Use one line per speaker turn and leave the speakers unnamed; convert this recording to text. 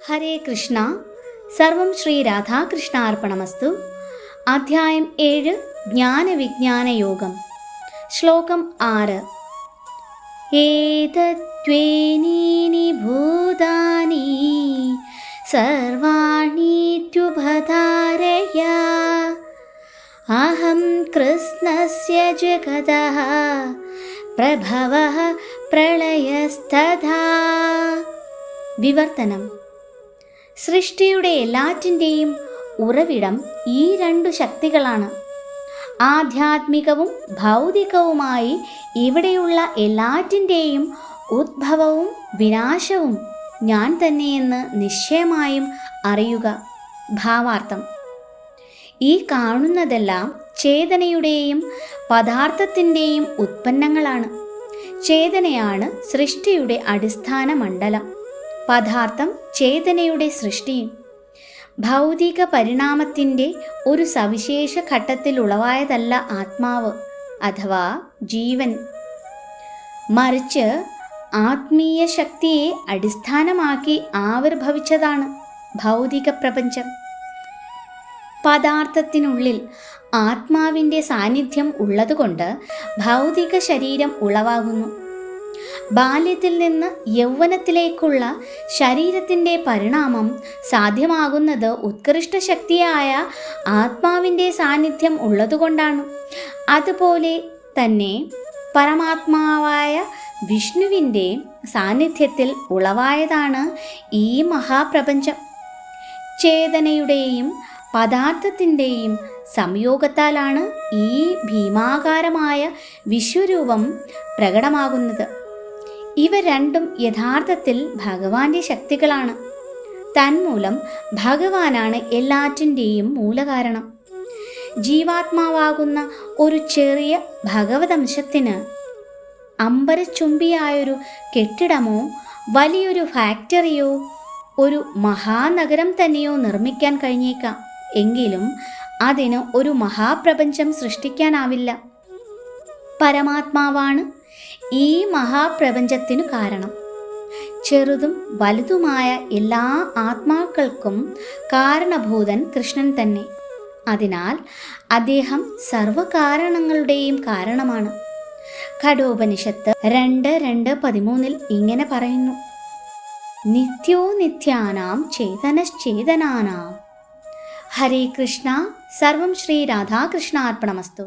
ഹരേ കൃഷ്ണ. സർവം ശ്രീ രാധാകൃഷ്ണാർപ്പണമസ്തു. അധ്യായം 7 ജ്ഞാനവിജ്ഞാന യോഗം. ശ്ലോകം 6. ഏതദ്വേനീനി ഭൂതാനി സർവാണീത്യുപധാരയ അഹം കൃഷ്ണസ്യ ജഗതഃ പ്രഭവഃ പ്രളയസ്തഥാ. വിവർത്തനം. സൃഷ്ടിയുടെ എല്ലാറ്റിൻ്റെയും ഉറവിടം ഈ രണ്ടു ശക്തികളാണ്. ആധ്യാത്മികവും ഭൗതികവുമായി ഇവിടെയുള്ള എല്ലാറ്റിൻ്റെയും ഉദ്ഭവവും വിനാശവും ഞാൻ തന്നെയെന്ന് നിശ്ചയമായും അറിയുക. ഭാവാർത്ഥം. ഈ കാണുന്നതെല്ലാം ചേതനയുടെയും പദാർത്ഥത്തിൻ്റെയും ഉത്പന്നങ്ങളാണ്. ചേതനയാണ് സൃഷ്ടിയുടെ അടിസ്ഥാന മണ്ഡലം. പദാർത്ഥം ചേതനയുടെ സൃഷ്ടിയും. ഭൗതിക പരിണാമത്തിൻ്റെ ഒരു സവിശേഷ ഘട്ടത്തിൽ ഉളവായതല്ല ആത്മാവ് അഥവാ ജീവൻ, മറിച്ച് ആത്മീയ ശക്തിയെ അടിസ്ഥാനമാക്കി ആവിർഭവിച്ചതാണ് ഭൗതിക പ്രപഞ്ചം. പദാർത്ഥത്തിനുള്ളിൽ ആത്മാവിൻ്റെ സാന്നിധ്യം ഉള്ളതുകൊണ്ട് ഭൗതിക ശരീരം ഉളവാകുന്നു. ബാല്യത്തിൽ നിന്ന് യൗവനത്തിലേക്കുള്ള ശരീരത്തിൻ്റെ പരിണാമം സാധ്യമാകുന്നത് ഉത്കൃഷ്ട ശക്തിയായ ആത്മാവിൻ്റെ സാന്നിധ്യം ഉള്ളതുകൊണ്ടാണ്. അതുപോലെ തന്നെ പരമാത്മാവായ വിഷ്ണുവിൻ്റെ സാന്നിധ്യത്തിൽ ഉളവായതാണ് ഈ മഹാപ്രപഞ്ചം. ചേതനയുടെയും പദാർത്ഥത്തിൻ്റെയും സംയോഗത്താലാണ് ഈ ഭീമാകാരമായ വിശ്വരൂപം പ്രകടമാകുന്നത്. ഇവ രണ്ടും യഥാർത്ഥത്തിൽ ഭഗവാന്റെ ശക്തികളാണ്. തന്മൂലം ഭഗവാനാണ് എല്ലാറ്റിൻ്റെയും മൂലകാരണം. ജീവാത്മാവാകുന്ന ഒരു ചെറിയ ഭഗവതംശത്തിന് അമ്പരച്ചുംബിയായൊരു കെട്ടിടമോ വലിയൊരു ഫാക്ടറിയോ ഒരു മഹാനഗരം തന്നെയോ നിർമ്മിക്കാൻ കഴിഞ്ഞേക്കാം. എങ്കിലും അതിന് ഒരു മഹാപ്രപഞ്ചം സൃഷ്ടിക്കാനാവില്ല. പരമാത്മാവാണ് ഈ മഹാപ്രപഞ്ചത്തിനു കാരണം. ചെറുതും വലുതുമായ എല്ലാ ആത്മാക്കൾക്കും കാരണഭൂതൻ കൃഷ്ണൻ തന്നെ. അതിനാൽ അദ്ദേഹം സർവകാരണങ്ങളുടെയും കാരണമാണ്. ഖഡോപനിഷത്ത് 2:2-13 ഇങ്ങനെ പറയുന്നു: നിത്യോ നിത്യാനാം ചേതനശ്ചേതനാനാം. ഹരേ കൃഷ്ണ. സർവം ശ്രീ രാധാകൃഷ്ണാർപ്പണമസ്തു.